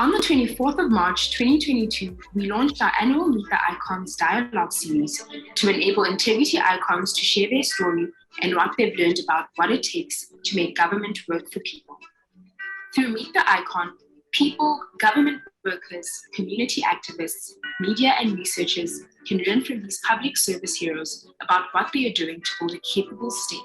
On the 24th of March 2022, we launched our annual Meet the Icons dialogue series to enable integrity icons to share their story and what they've learned about what it takes to make government work for people. Through Meet the Icon, people, government workers, community activists, media and researchers can learn from these public service heroes about what they are doing to build a capable state.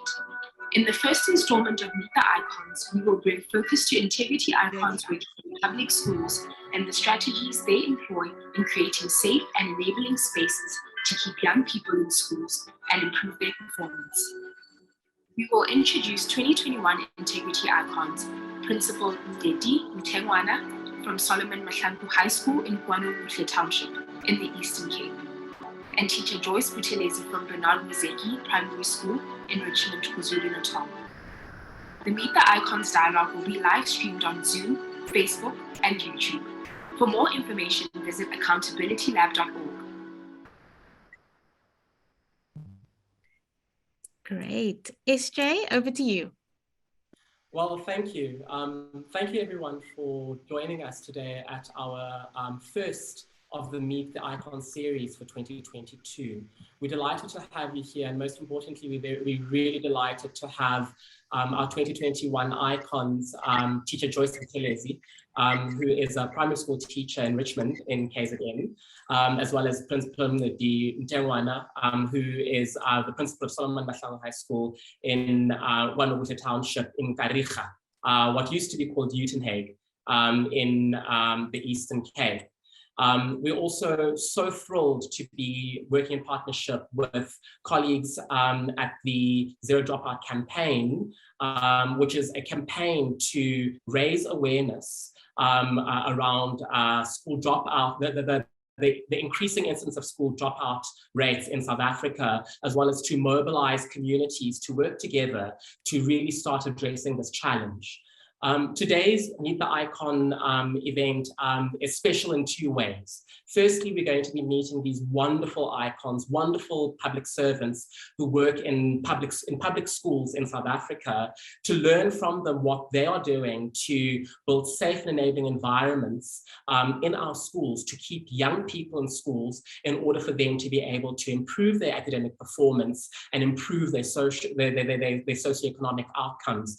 In the first installment of Meet the Icons, we will bring focus to integrity icons working in public schools and the strategies they employ in creating safe and enabling spaces to keep young people in schools and improve their performance. We will introduce 2021 integrity icons, Principal Ndedi Mtengwana from Solomon Mahlangu High School in KwaNobuhle Township in the Eastern Cape, and Teacher Joyce Buthelezi from Bernard Muzeki Primary School in Richmond, KwaZulu-Natal. The Meet the Icons dialogue will be live streamed on Zoom, Facebook, and YouTube. For more information, visit accountabilitylab.org. Great. SJ, over to you. Well, thank you. Thank you everyone for joining us today at our first of the Meet the Icons series for 2022. We're delighted to have you here, and most importantly, we're really delighted to have our 2021 icons, Teacher Joyce Buthelezi, who is a primary school teacher in Richmond in KZN, as well as Principal Ndedi Mtengwana, who is the principal of Solomon Mahlangu High School in KwaNobuhle Township in Kariga, what used to be called Uitenhage, in the Eastern Cape. We're also so thrilled to be working in partnership with colleagues at the Zero Dropout campaign, which is a campaign to raise awareness around school dropout, the increasing incidence of school dropout rates in South Africa, as well as to mobilize communities to work together to really start addressing this challenge. Today's Meet the Icon event is special in two ways. Firstly, we're going to be meeting these wonderful icons, wonderful public servants who work in public schools in South Africa, to learn from them what they are doing to build safe and enabling environments in our schools to keep young people in schools in order for them to be able to improve their academic performance and improve their socioeconomic outcomes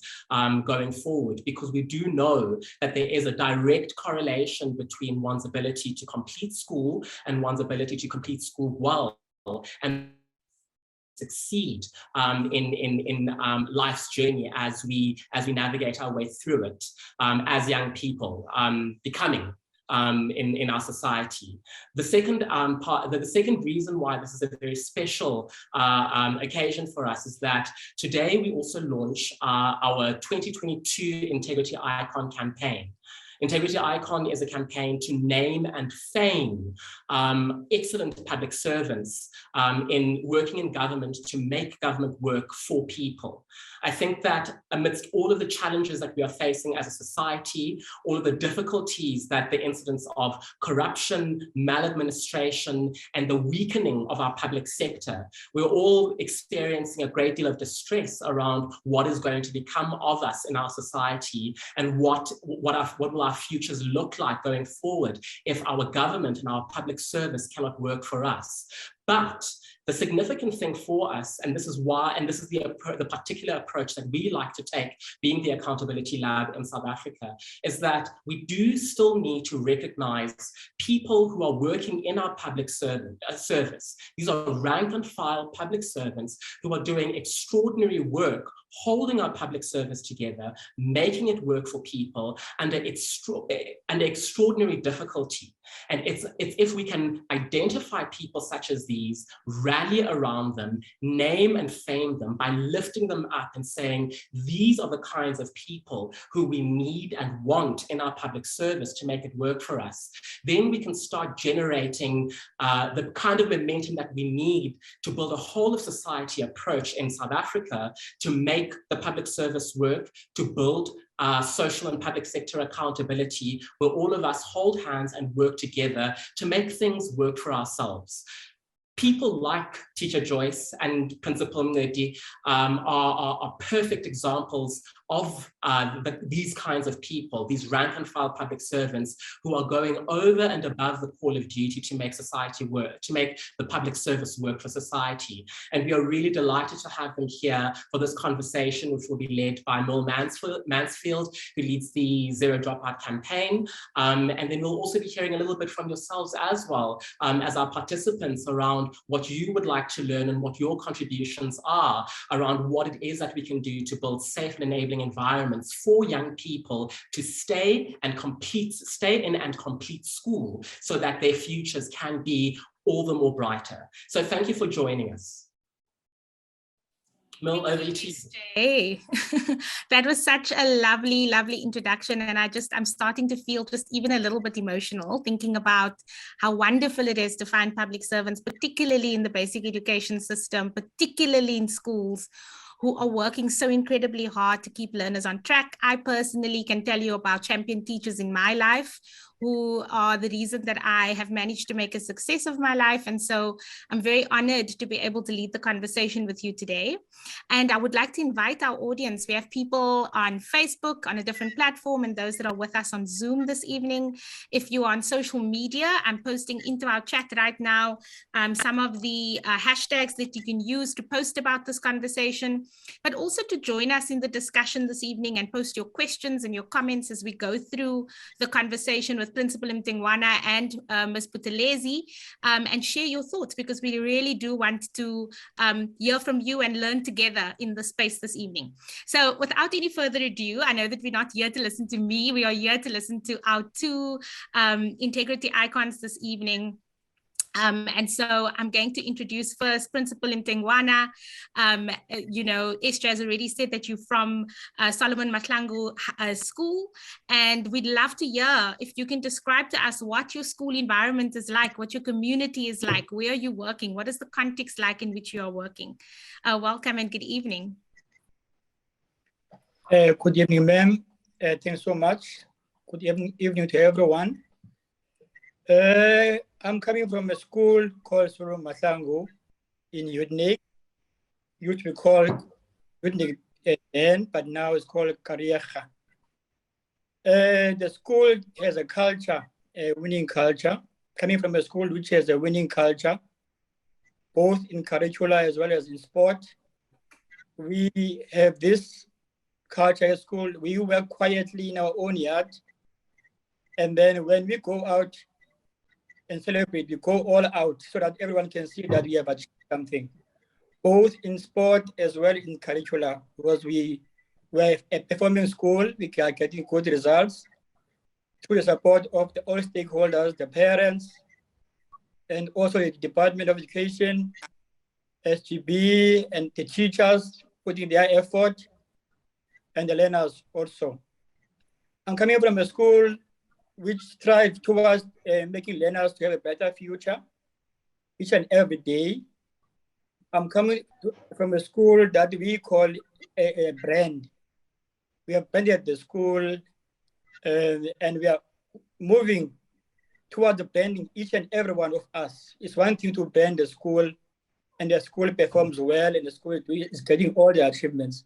going forward. Because we do know that there is a direct correlation between one's ability to complete school and one's ability to complete school well and succeed in life's journey as we navigate our way through it as young people becoming in our society. The second the second reason why this is a very special occasion for us is that today we also launch our 2022 Integrity Icon campaign. Integrity Icon is a campaign to name and fame excellent public servants in working in government to make government work for people. I think that amidst all of the challenges that we are facing as a society, all of the difficulties that the incidence of corruption, maladministration, and the weakening of our public sector, we're all experiencing a great deal of distress around what is going to become of us in our society and what will our futures look like going forward if our government and our public service cannot work for us. But the significant thing for us, and this is why, and this is the particular approach that we like to take, being the Accountability Lab in South Africa, is that we do still need to recognize people who are working in our public service. These are rank and file public servants who are doing extraordinary work, holding our public service together, making it work for people under extraordinary difficulty. And it's if we can identify people such as these, rally around them, name and fame them by lifting them up and saying, these are the kinds of people who we need and want in our public service to make it work for us, then we can start generating the kind of momentum that we need to build a whole of society approach in South Africa to make the public service work, to build social and public sector accountability, where all of us hold hands and work together to make things work for ourselves. people like Teacher Joyce and Principal Mngadi are perfect examples of these kinds of people, these rank and file public servants who are going over and above the call of duty to make society work, to make the public service work for society. And we are really delighted to have them here for this conversation, which will be led by Noel Mansfield, who leads the Zero Dropout campaign. And then we'll also be hearing a little bit from yourselves as well, as our participants, around what you would like to learn and what your contributions are around what it is that we can do to build safe and enabling environments for young people to stay in and complete school so that their futures can be all the more brighter. So thank you for joining us. Mil, over to you. Hey, that was such a lovely, lovely introduction. And I'm starting to feel just even a little bit emotional thinking about how wonderful it is to find public servants, particularly in the basic education system, particularly in schools, who are working so incredibly hard to keep learners on track. I personally can tell you about champion teachers in my life who are the reason that I have managed to make a success of my life. And so I'm very honored to be able to lead the conversation with you today. And I would like to invite our audience. We have people on Facebook, on a different platform, and those that are with us on Zoom this evening. If you are on social media, I'm posting into our chat right now some of the hashtags that you can use to post about this conversation, but also to join us in the discussion this evening and post your questions and your comments as we go through the conversation with Principal Mtingwana and Ms. Buthelezi, and share your thoughts, because we really do want to hear from you and learn together in the space this evening. So without any further ado, I know that we're not here to listen to me, we are here to listen to our two integrity icons this evening. And so I'm going to introduce first Principal Mtingwana. Esther has already said that you're from Solomon Mahlangu School, and we'd love to hear if you can describe to us what your school environment is like, what your community is like, where are you working, what is the context like in which you are working. Welcome and good evening. Good evening, ma'am. Thanks so much. Good evening to everyone. I'm coming from a school called Solomon Mahlangu in Yudnik, which we call Yudnik then, but now it's called Kariakha. The school has a culture, a winning culture, coming from a school which has a winning culture, both in curricula as well as in sport. We have this culture at school. We work quietly in our own yard. And then when we go out and celebrate, we go all out so that everyone can see that we have achieved something, both in sport as well in curricula, because we were a performing school, we are getting good results through the support of all stakeholders, the parents, and also the Department of Education, SGB, and the teachers putting their effort, and the learners also. I'm coming from a school which strive towards making learners to have a better future each and every day. I'm coming from a school that we call a brand. We have branded the school and we are moving towards the branding each and every one of us. It's one thing to brand the school and the school performs well and the school is getting all the achievements.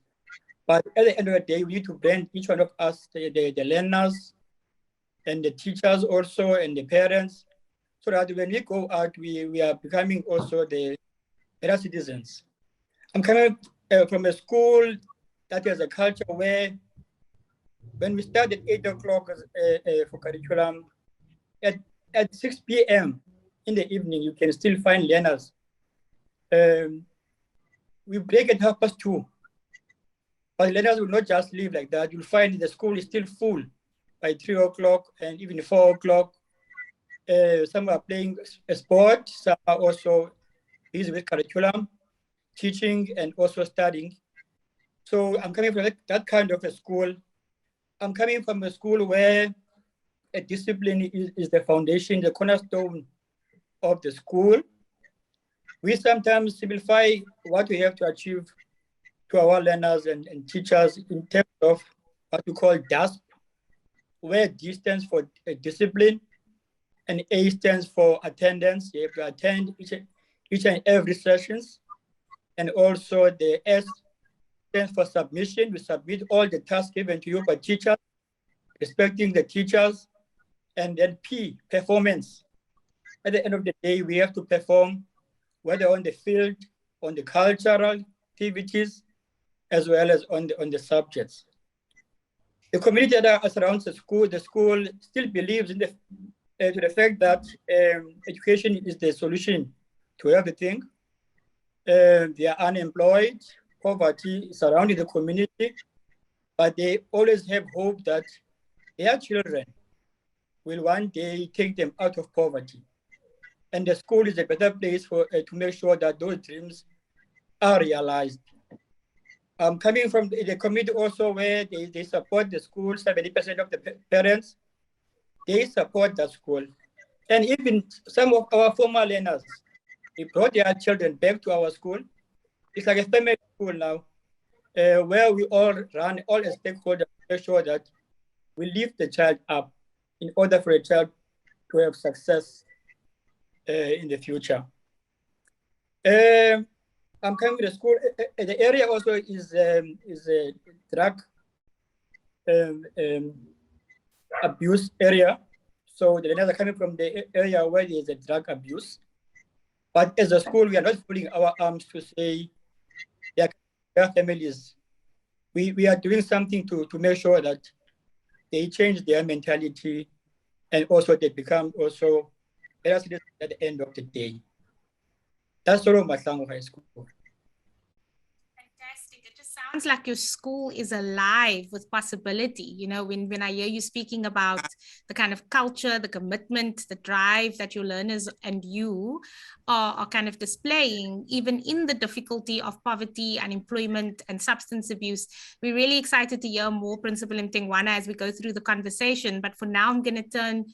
But at the end of the day, we need to brand each one of us, the learners, and the teachers also, and the parents, so that when we go out, we are becoming also the better citizens. I'm coming from a school that has a culture where when we start at 8 o'clock for curriculum, at 6 p.m. in the evening, you can still find learners. We break at 2:30, but learners will not just leave like that. You'll find the school is still full by 3 o'clock and even 4 o'clock. Some are playing a sport, some are also busy with curriculum, teaching, and also studying. So I'm coming from that kind of a school. I'm coming from a school where a discipline is the foundation, the cornerstone of the school. We sometimes simplify what we have to achieve to our learners and teachers in terms of what we call DASP, where D stands for discipline and A stands for attendance. You have to attend each and every sessions. And also the S stands for submission. We submit all the tasks given to you by teachers, respecting the teachers. And then P, performance. At the end of the day, we have to perform, whether on the field, on the cultural activities, as well as on the subjects. The community that surrounds the school still believes in to the fact that education is the solution to everything. They are unemployed, poverty surrounding the community, but they always have hope that their children will one day take them out of poverty. And the school is a better place for to make sure that those dreams are realized. Coming from the community also where they support the school, 70% of the parents, they support the school. And even some of our former learners, they brought their children back to our school. It's like a family school now, where we all run, all the stakeholders, to make sure that we lift the child up in order for a child to have success in the future. I'm coming to the school. The area also is a drug abuse area. So the learners are coming from the area where there is a drug abuse. But as a school, we are not putting our arms to say their families. We are doing something to make sure that they change their mentality and also they become also at the end of the day. That's sort of Mahlangu High School. Fantastic. It just sounds like your school is alive with possibility. You know, when I hear you speaking about the kind of culture, the commitment, the drive that your learners and you are kind of displaying, even in the difficulty of poverty, unemployment, and substance abuse. We're really excited to hear more, Principal Mthengwana, as we go through the conversation. But for now, I'm going to turn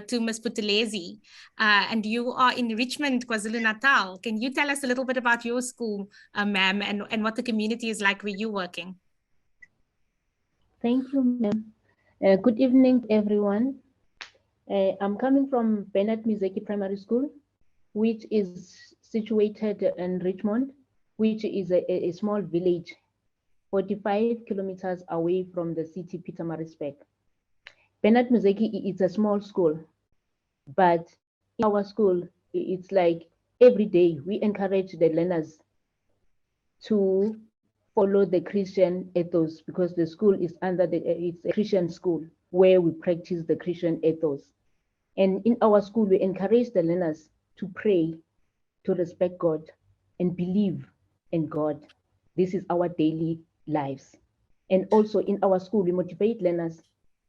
to Ms. Buthelezi. And you are in Richmond, KwaZulu-Natal. Can you tell us a little bit about your school, ma'am, and what the community is like where you're working? Thank you, ma'am. Good evening, everyone. I'm coming from Bernard Mizeki Primary School, which is situated in Richmond, which is a small village, 45 kilometers away from the city, Pietermaritzburg. Bernard Mizeki is a small school, but in our school, it's like every day we encourage the learners to follow the Christian ethos, because the school is it's a Christian school where we practice the Christian ethos. And in our school, we encourage the learners to pray, to respect God, and believe in God. This is our daily lives. And also in our school, we motivate learners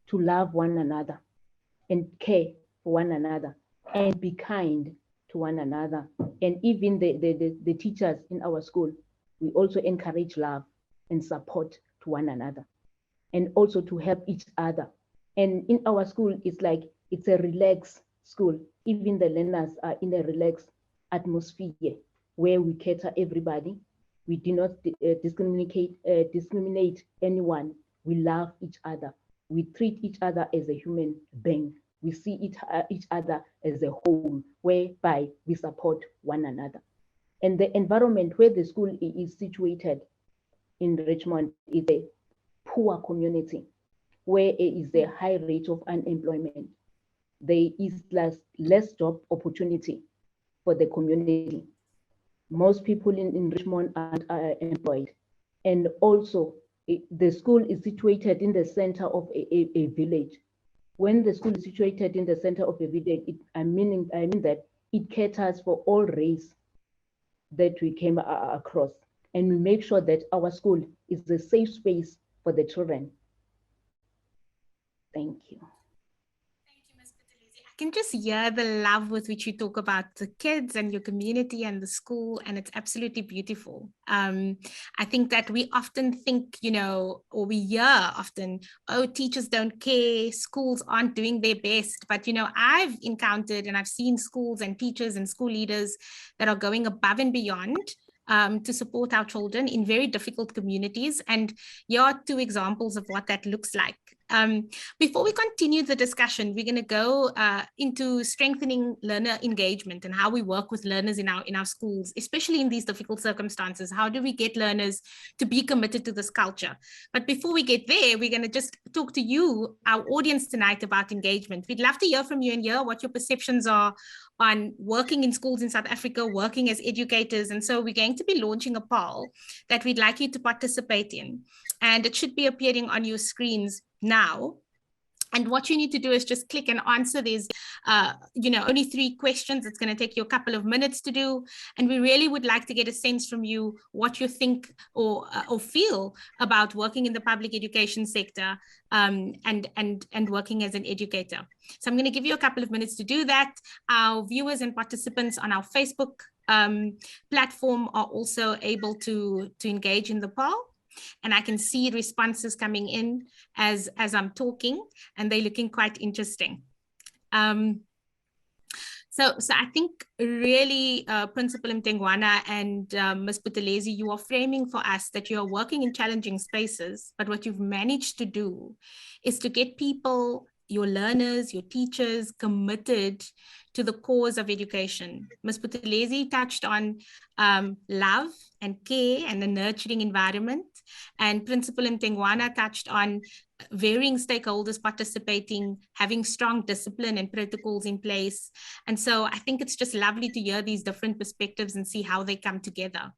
to love one another and care for one another and be kind to one another. And even the teachers in our school, we also encourage love and support to one another, and also to help each other. And in our school, it's a relaxed school. Even the learners are in a relaxed atmosphere where we cater everybody. We do not discriminate anyone. We love each other. We treat each other as a human being. We see each other as a whole, whereby we support one another. And the environment where the school is situated in Richmond is a poor community, where there is a high rate of unemployment. There is less job opportunity for the community. Most people in Richmond are employed. And also, the school is situated in the center of a village. When the school is situated in the center of a village, I mean that it caters for all race that we came across. And we make sure that our school is a safe space for the children. Thank you. Thank you, Ms. Buthelezi. I can just hear the love with which you talk about the kids and your community and the school, and it's absolutely beautiful. I think that we often think, or we hear often, oh, teachers don't care, schools aren't doing their best. But, I've encountered and I've seen schools and teachers and school leaders that are going above and beyond to support our children in very difficult communities. And here are two examples of what that looks like. Before we continue the discussion, we're going to go into strengthening learner engagement and how we work with learners in our schools, especially in these difficult circumstances. How do we get learners to be committed to this culture? But before we get there, we're going to just talk to you, our audience tonight, about engagement. We'd love to hear from you and hear what your perceptions are on working in schools in South Africa, working as educators. And so we're going to be launching a poll that we'd like you to participate in. And it should be appearing on your screens now. And what you need to do is just click and answer. There's, only 3 questions. It's going to take you a couple of minutes to do. And we really would like to get a sense from you what you think or feel about working in the public education sector and working as an educator. So I'm going to give you a couple of minutes to do that. Our viewers and participants on our Facebook platform are also able to engage in the poll. And I can see responses coming in as I'm talking, and they're looking quite interesting. So I think really Principal Mtengwana and Ms. Buthelezi, you are framing for us that you are working in challenging spaces, but what you've managed to do is to get people, your learners, your teachers, committed to the cause of education. Ms. Buthelezi touched on love and care and a nurturing environment. And Principal Mtengwana touched on varying stakeholders participating, having strong discipline and protocols in place. And so I think it's just lovely to hear these different perspectives and see how they come together.